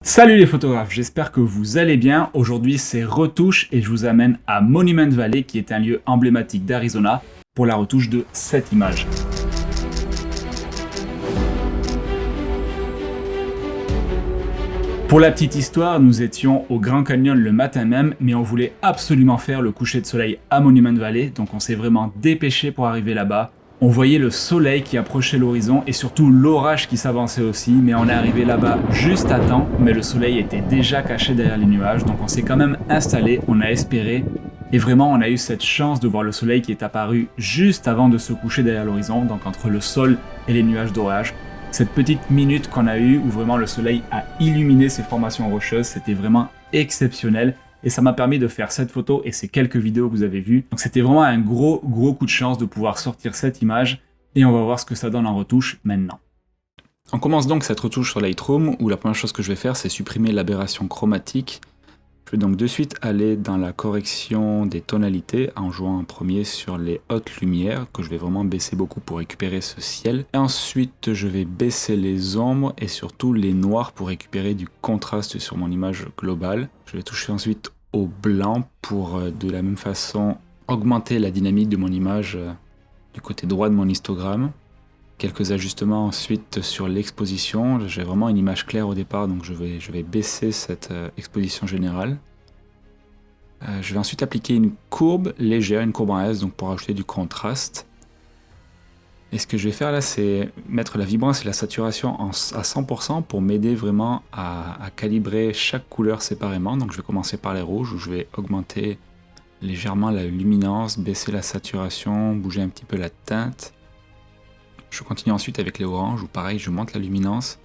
Salut les photographes, j'espère que vous allez bien. Aujourd'hui c'est retouche et je vous amène à Monument Valley qui est un lieu emblématique d'Arizona pour la retouche de cette image. Pour la petite histoire, nous étions au Grand Canyon le matin même, mais on voulait absolument faire le coucher de soleil à Monument Valley, donc on s'est vraiment dépêché pour arriver là-bas. On voyait le soleil qui approchait l'horizon et surtout l'orage qui s'avançait aussi, mais on est arrivé là-bas juste à temps, mais le soleil était déjà caché derrière les nuages, donc on s'est quand même installé, on a espéré, et vraiment on a eu cette chance de voir le soleil qui est apparu juste avant de se coucher derrière l'horizon, donc entre le sol et les nuages d'orage. Cette petite minute qu'on a eue où vraiment le soleil a illuminé ces formations rocheuses, c'était vraiment exceptionnel. Et ça m'a permis de faire cette photo et ces quelques vidéos que vous avez vues. Donc c'était vraiment un gros coup de chance de pouvoir sortir cette image et on va voir ce que ça donne en retouche maintenant. On commence donc cette retouche sur Lightroom où la première chose que je vais faire c'est supprimer l'aberration chromatique. Je vais donc de suite aller dans la correction des tonalités en jouant en premier sur les hautes lumières que je vais vraiment baisser beaucoup pour récupérer ce ciel. Et ensuite je vais baisser les ombres et surtout les noirs pour récupérer du contraste sur mon image globale. Je vais toucher ensuite au blanc pour de la même façon augmenter la dynamique de mon image du côté droit de mon histogramme. Quelques ajustements ensuite sur l'exposition. J'ai vraiment une image claire au départ, donc je vais baisser cette exposition générale. Je vais ensuite appliquer une courbe légère, une courbe en S, donc pour ajouter du contraste. Et ce que je vais faire là, c'est mettre la vibrance et la saturation à 100% pour m'aider vraiment à calibrer chaque couleur séparément. Donc je vais commencer par les rouges, où je vais augmenter légèrement la luminance, baisser la saturation, bouger un petit peu la teinte. Je continue ensuite avec les oranges où pareil je monte la luminance,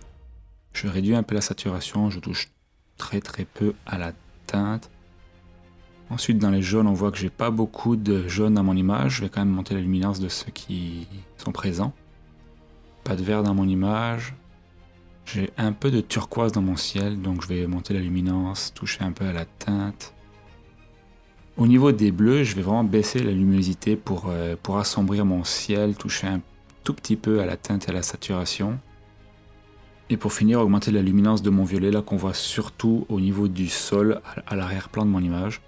je réduis un peu la saturation, je touche très peu à la teinte. Ensuite dans les jaunes on voit que j'ai pas beaucoup de jaune dans mon image, je vais quand même monter la luminance de ceux qui sont présents. Pas de vert dans mon image, j'ai un peu de turquoise dans mon ciel donc je vais monter la luminance, toucher un peu à la teinte. Au niveau des bleus je vais vraiment baisser la luminosité pour assombrir mon ciel, toucher un tout petit peu à la teinte et à la saturation. Et pour finir, augmenter la luminance de mon violet, là qu'on voit surtout au niveau du sol, à l'arrière-plan de mon image.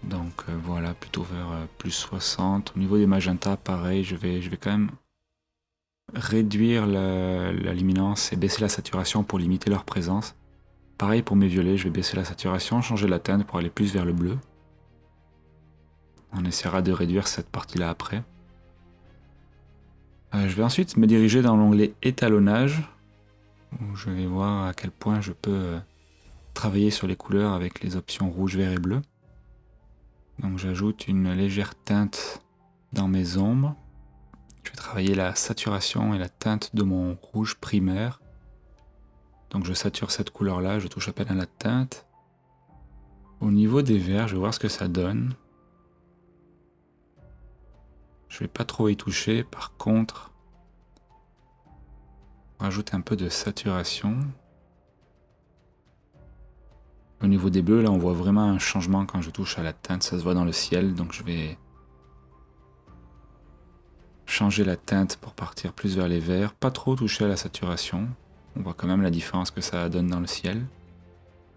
Donc voilà, plutôt vers plus 60. Au niveau des magentas, pareil, je vais quand même réduire la luminance et baisser la saturation pour limiter leur présence. Pareil pour mes violets, je vais baisser la saturation, changer la teinte pour aller plus vers le bleu. On essaiera de réduire cette partie-là après. Je vais ensuite me diriger dans l'onglet étalonnage, où je vais voir à quel point je peux travailler sur les couleurs avec les options rouge, vert et bleu. Donc j'ajoute une légère teinte dans mes ombres. Je vais travailler la saturation et la teinte de mon rouge primaire. Donc je sature cette couleur-là, je touche à peine à la teinte. Au niveau des verts, je vais voir ce que ça donne. Je vais pas trop y toucher, par contre, on rajoute un peu de saturation. Au niveau des bleus, là on voit vraiment un changement quand je touche à la teinte, ça se voit dans le ciel, donc je vais changer la teinte pour partir plus vers les verts, pas trop toucher à la saturation. On voit quand même la différence que ça donne dans le ciel,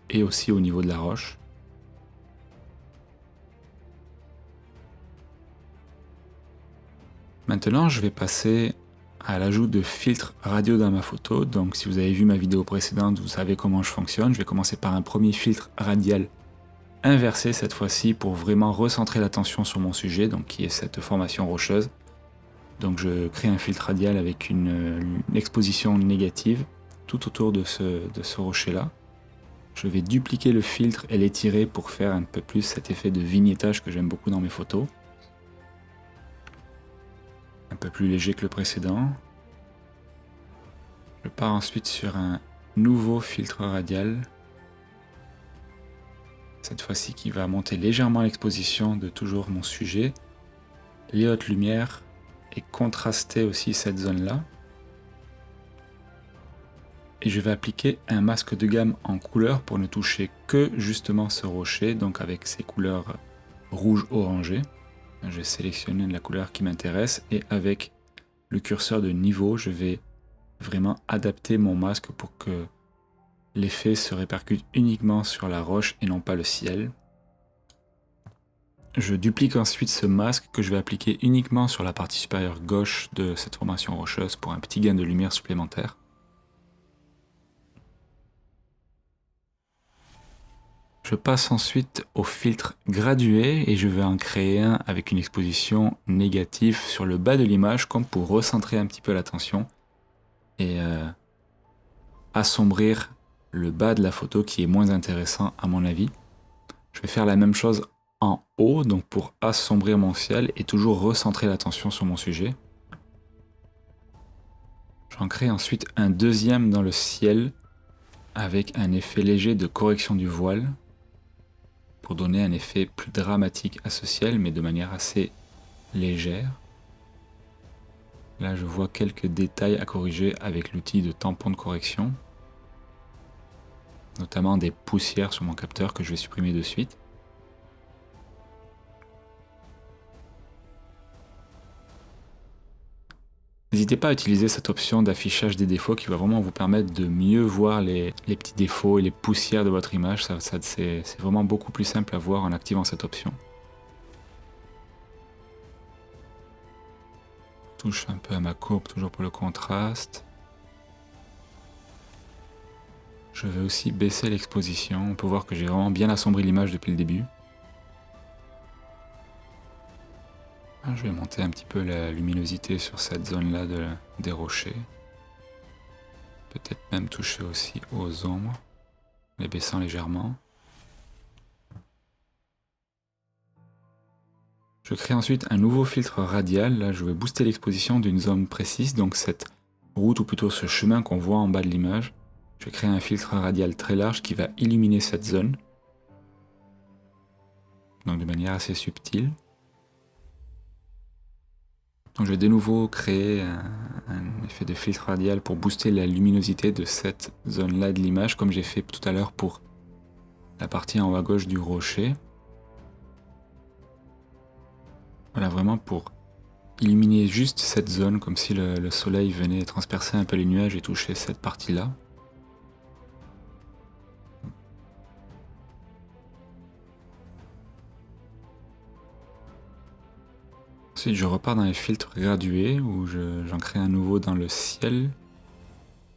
et aussi au niveau de la roche. Maintenant, je vais passer à l'ajout de filtres radio dans ma photo. Donc si vous avez vu ma vidéo précédente, vous savez comment je fonctionne. Je vais commencer par un premier filtre radial inversé cette fois-ci pour vraiment recentrer l'attention sur mon sujet, donc qui est cette formation rocheuse. Donc je crée un filtre radial avec une exposition négative tout autour de ce rocher-là. Je vais dupliquer le filtre et l'étirer pour faire un peu plus cet effet de vignettage que j'aime beaucoup dans mes photos. Un peu plus léger que le précédent. Je pars ensuite sur un nouveau filtre radial. Cette fois-ci qui va monter légèrement l'exposition de toujours mon sujet. Les hautes lumières et contraster aussi cette zone-là. Et je vais appliquer un masque de gamme en couleur pour ne toucher que justement ce rocher, donc avec ces couleurs rouge-orangé. Je sélectionne la couleur qui m'intéresse et avec le curseur de niveau, je vais vraiment adapter mon masque pour que l'effet se répercute uniquement sur la roche et non pas le ciel. Je duplique ensuite ce masque que je vais appliquer uniquement sur la partie supérieure gauche de cette formation rocheuse pour un petit gain de lumière supplémentaire. Je passe ensuite au filtre gradué et je vais en créer un avec une exposition négative sur le bas de l'image comme pour recentrer un petit peu l'attention et assombrir le bas de la photo qui est moins intéressant à mon avis. Je vais faire la même chose en haut, donc pour assombrir mon ciel et toujours recentrer l'attention sur mon sujet. J'en crée ensuite un deuxième dans le ciel avec un effet léger de correction du voile pour donner un effet plus dramatique à ce ciel mais de manière assez légère. Là je vois quelques détails à corriger avec l'outil de tampon de correction, notamment des poussières sur mon capteur que je vais supprimer de suite. N'hésitez pas à utiliser cette option d'affichage des défauts qui va vraiment vous permettre de mieux voir les petits défauts et les poussières de votre image. C'est vraiment beaucoup plus simple à voir en activant cette option. Touche un peu à ma courbe, toujours pour le contraste. Je vais aussi baisser l'exposition. On peut voir que j'ai vraiment bien assombri l'image depuis le début. Je vais monter un petit peu la luminosité sur cette zone-là des rochers. Peut-être même toucher aussi aux ombres, les baissant légèrement. Je crée ensuite un nouveau filtre radial. Là, je vais booster l'exposition d'une zone précise, donc cette route ou plutôt ce chemin qu'on voit en bas de l'image. Je vais créer un filtre radial très large qui va illuminer cette zone, donc de manière assez subtile. Donc je vais de nouveau créer un effet de filtre radial pour booster la luminosité de cette zone-là de l'image, comme j'ai fait tout à l'heure pour la partie en haut à gauche du rocher. Voilà, vraiment pour illuminer juste cette zone, comme si le soleil venait transpercer un peu les nuages et toucher cette partie-là. Ensuite, je repars dans les filtres gradués où j'en crée un nouveau dans le ciel.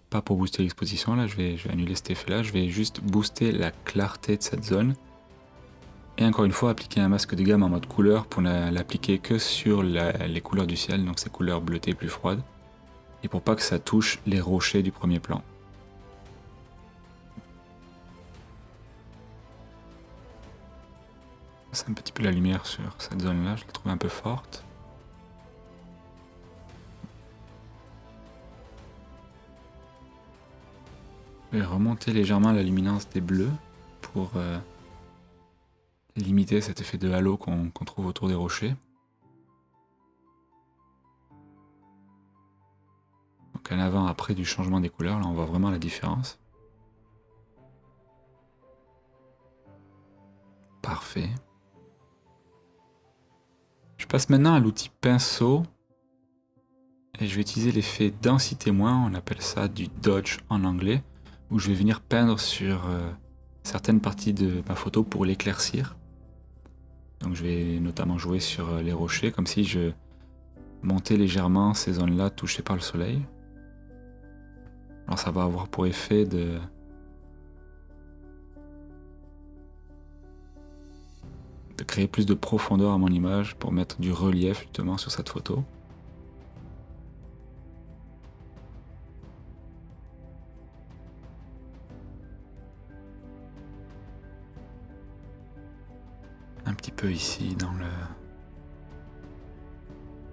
Pas pour booster l'exposition, là je vais annuler cet effet-là, je vais juste booster la clarté de cette zone. Et encore une fois, appliquer un masque de gamme en mode couleur pour l'appliquer que sur les couleurs du ciel, donc ces couleurs bleutées plus froides. Et pour pas que ça touche les rochers du premier plan. C'est un petit peu la lumière sur cette zone-là, je la trouve un peu forte. Je vais remonter légèrement la luminance des bleus pour limiter cet effet de halo qu'on trouve autour des rochers. Donc un avant-après du changement des couleurs, là on voit vraiment la différence. Parfait. Je passe maintenant à l'outil pinceau et je vais utiliser l'effet densité moins, on appelle ça du dodge en anglais, où je vais venir peindre sur certaines parties de ma photo pour l'éclaircir. Donc je vais notamment jouer sur les rochers, comme si je montais légèrement ces zones-là touchées par le soleil. Alors ça va avoir pour effet de créer plus de profondeur à mon image pour mettre du relief justement sur cette photo. Un petit peu ici dans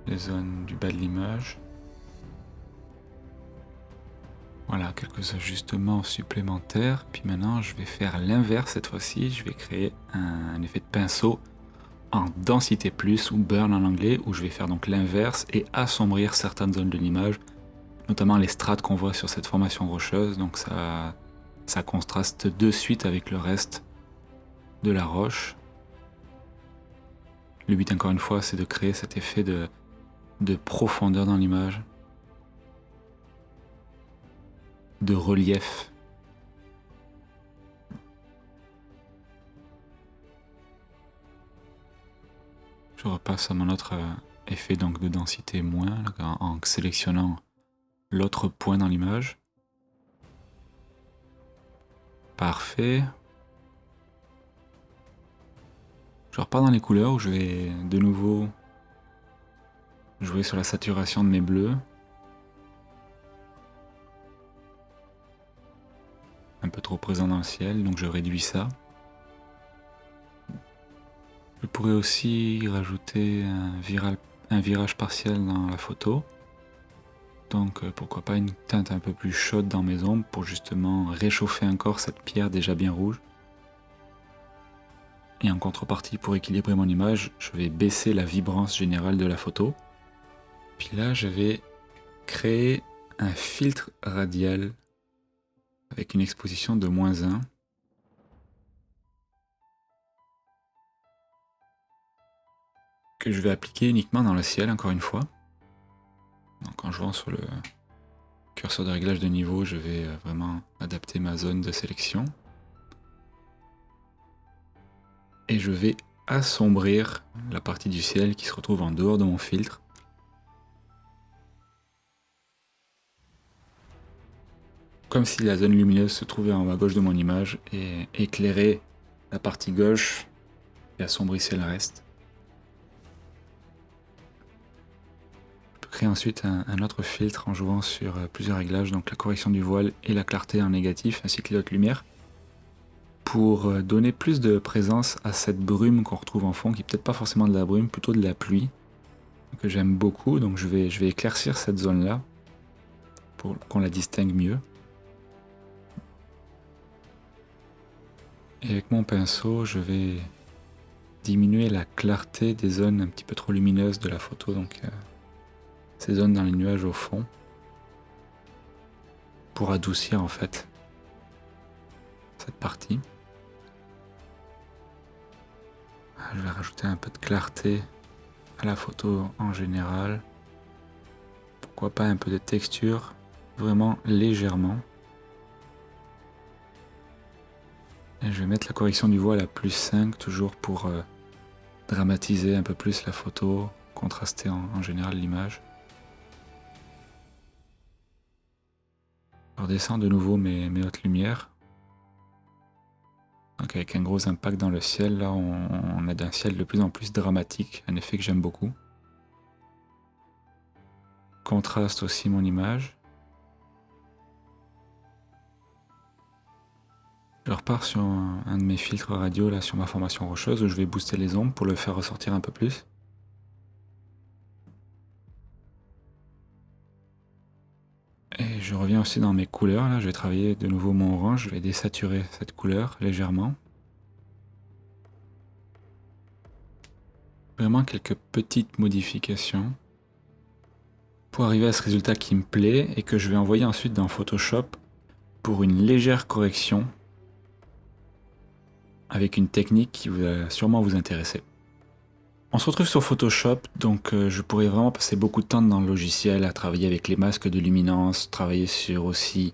les zones du bas de l'image. Voilà, quelques ajustements supplémentaires. Puis maintenant, je vais faire l'inverse cette fois-ci. Je vais créer un effet de pinceau en densité plus ou burn en anglais, où je vais faire donc l'inverse et assombrir certaines zones de l'image, notamment les strates qu'on voit sur cette formation rocheuse. Donc ça contraste de suite avec le reste de la roche. Le but, encore une fois, c'est de créer cet effet de profondeur dans l'image. de relief. Je repasse à mon autre effet donc de densité moins en sélectionnant l'autre point dans l'image. Parfait. Je repars dans les couleurs où je vais de nouveau jouer sur la saturation de mes bleus. Un peu trop présent dans le ciel, donc je réduis ça. Je pourrais aussi rajouter un virage partiel dans la photo. Donc pourquoi pas une teinte un peu plus chaude dans mes ombres pour justement réchauffer encore cette pierre déjà bien rouge. Et en contrepartie, pour équilibrer mon image, je vais baisser la vibrance générale de la photo. Puis là, je vais créer un filtre radial avec une exposition de -1. Que je vais appliquer uniquement dans le ciel, encore une fois. Donc en jouant sur le curseur de réglage de niveau, je vais vraiment adapter ma zone de sélection. Et je vais assombrir la partie du ciel qui se retrouve en dehors de mon filtre. Comme si la zone lumineuse se trouvait en haut à gauche de mon image et éclairait la partie gauche et assombrissait le reste. Je peux créer ensuite un autre filtre en jouant sur plusieurs réglages, donc la correction du voile et la clarté en négatif, ainsi que les hautes lumières, pour donner plus de présence à cette brume qu'on retrouve en fond, qui n'est peut-être pas forcément de la brume, plutôt de la pluie, que j'aime beaucoup. Donc je vais éclaircir cette zone-là pour qu'on la distingue mieux. Et avec mon pinceau, je vais diminuer la clarté des zones un petit peu trop lumineuses de la photo, donc ces zones dans les nuages au fond, pour adoucir en fait cette partie. Je vais rajouter un peu de clarté à la photo en général. Pourquoi pas un peu de texture, vraiment légèrement. Et je vais mettre la correction du voile à +5, toujours pour dramatiser un peu plus la photo, contraster en général l'image. Je redescends de nouveau mes hautes lumières. Donc avec un gros impact dans le ciel, là on a d'un ciel de plus en plus dramatique, un effet que j'aime beaucoup. Contraste aussi mon image. Je repars sur un de mes filtres radio là sur ma formation rocheuse où je vais booster les ombres pour le faire ressortir un peu plus. Et je reviens aussi dans mes couleurs, là je vais travailler de nouveau mon orange, je vais désaturer cette couleur légèrement. Vraiment quelques petites modifications pour arriver à ce résultat qui me plaît et que je vais envoyer ensuite dans Photoshop pour une légère correction avec une technique qui va sûrement vous intéresser. On se retrouve sur Photoshop, donc je pourrais vraiment passer beaucoup de temps dans le logiciel à travailler avec les masques de luminance, travailler sur aussi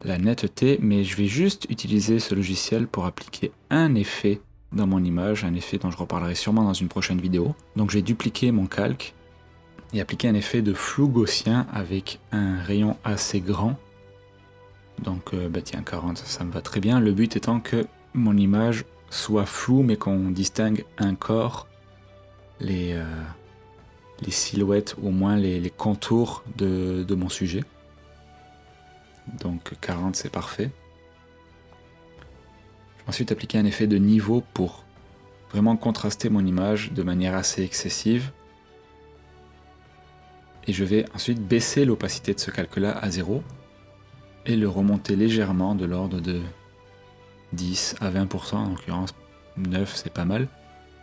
la netteté, mais je vais juste utiliser ce logiciel pour appliquer un effet dans mon image, un effet dont je reparlerai sûrement dans une prochaine vidéo. Donc je vais dupliquer mon calque et appliquer un effet de flou gaussien avec un rayon assez grand. Donc tiens, 40, ça me va très bien. Le but étant que mon image soit floue, mais qu'on distingue un corps, les silhouettes, ou au moins les contours de mon sujet. Donc 40, c'est parfait. Je vais ensuite appliquer un effet de niveau pour vraiment contraster mon image de manière assez excessive. Et je vais ensuite baisser l'opacité de ce calque-là à 0 et le remonter légèrement de l'ordre de 10 à 20%, en l'occurrence 9 c'est pas mal.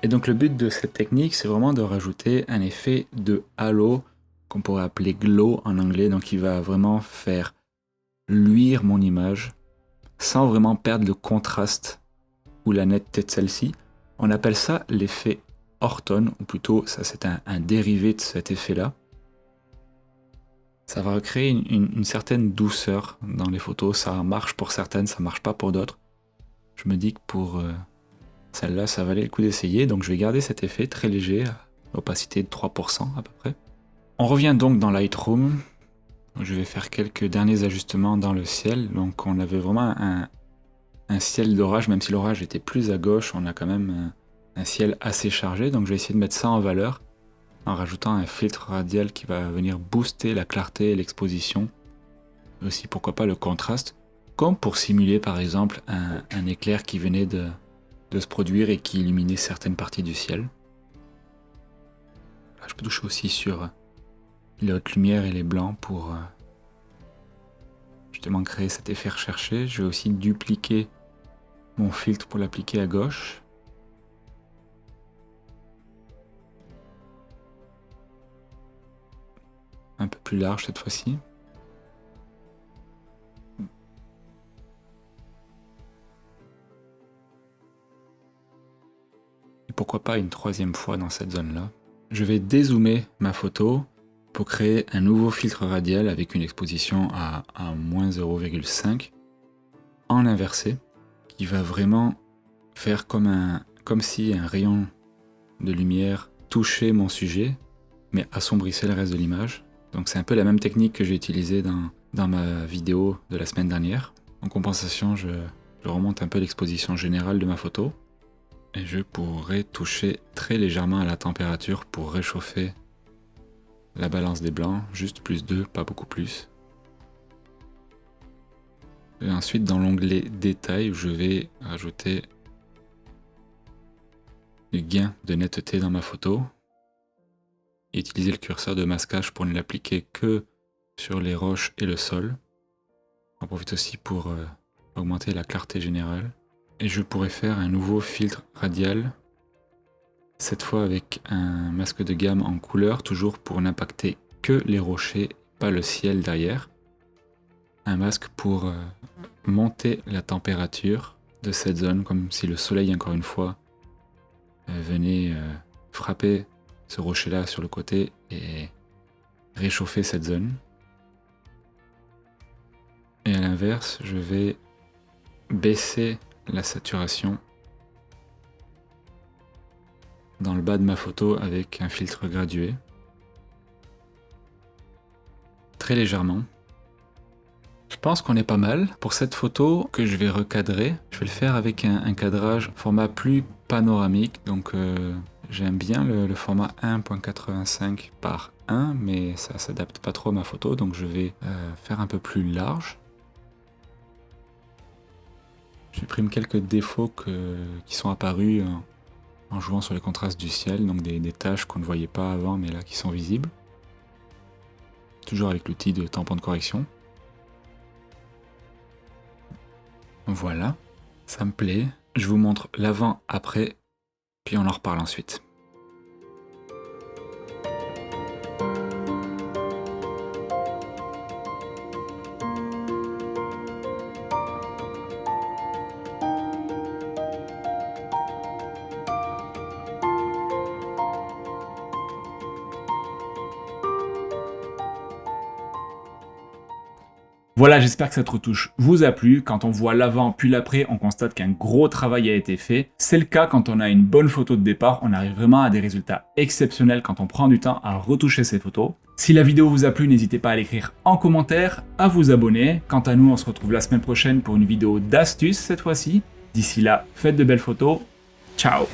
Et donc le but de cette technique, c'est vraiment de rajouter un effet de halo qu'on pourrait appeler glow en anglais, donc il va vraiment faire luire mon image sans vraiment perdre le contraste ou la netteté de celle-ci. On appelle ça l'effet Orton, ou plutôt ça c'est un dérivé de cet effet-là. Ça va recréer une certaine douceur dans les photos. Ça marche pour certaines, ça marche pas pour d'autres. Je me dis que pour celle-là, ça valait le coup d'essayer. Donc je vais garder cet effet très léger, opacité de 3% à peu près. On revient donc dans Lightroom. Je vais faire quelques derniers ajustements dans le ciel. Donc on avait vraiment un ciel d'orage, même si l'orage était plus à gauche, on a quand même un ciel assez chargé. Donc je vais essayer de mettre ça en valeur en rajoutant un filtre radial qui va venir booster la clarté et l'exposition. Et aussi pourquoi pas le contraste, comme pour simuler par exemple un éclair qui venait de se produire et qui illuminait certaines parties du ciel. Là, je peux toucher aussi sur les hautes lumières et les blancs pour justement créer cet effet recherché. Je vais aussi dupliquer mon filtre pour l'appliquer à gauche. Un peu plus large cette fois-ci. Et pourquoi pas une troisième fois dans cette zone-là. Je vais dézoomer ma photo pour créer un nouveau filtre radial avec une exposition à moins 0,5 en inversé, qui va vraiment faire comme si un rayon de lumière touchait mon sujet, mais assombrissait le reste de l'image. Donc c'est un peu la même technique que j'ai utilisée dans ma vidéo de la semaine dernière. En compensation, je remonte un peu l'exposition générale de ma photo, et je pourrais toucher très légèrement à la température pour réchauffer la balance des blancs, juste +2, pas beaucoup plus. Et ensuite dans l'onglet détail, je vais rajouter le gain de netteté dans ma photo et utiliser le curseur de masquage pour ne l'appliquer que sur les roches et le sol. J'en profite aussi pour augmenter la clarté générale. Et je pourrais faire un nouveau filtre radial, cette fois avec un masque de gamme en couleur, toujours pour n'impacter que les rochers, pas le ciel derrière. Un masque pour monter la température de cette zone, comme si le soleil, encore une fois, venait frapper ce rocher-là sur le côté et réchauffer cette zone. Et à l'inverse, je vais baisser la saturation dans le bas de ma photo avec un filtre gradué, très légèrement. Je pense qu'on est pas mal. Pour cette photo que je vais recadrer, je vais le faire avec un cadrage format plus panoramique, donc j'aime bien le format 1.85 par 1, mais ça s'adapte pas trop à ma photo, donc je vais faire un peu plus large. Je supprime quelques défauts qui sont apparus en jouant sur les contrastes du ciel, donc des taches qu'on ne voyait pas avant mais là qui sont visibles. Toujours avec l'outil de tampon de correction. Voilà, ça me plaît. Je vous montre l'avant-après, puis on en reparle ensuite. Voilà, j'espère que cette retouche vous a plu. Quand on voit l'avant puis l'après, on constate qu'un gros travail a été fait. C'est le cas quand on a une bonne photo de départ, on arrive vraiment à des résultats exceptionnels quand on prend du temps à retoucher ses photos. Si la vidéo vous a plu, n'hésitez pas à l'écrire en commentaire, à vous abonner. Quant à nous, on se retrouve la semaine prochaine pour une vidéo d'astuces cette fois-ci. D'ici là, faites de belles photos. Ciao!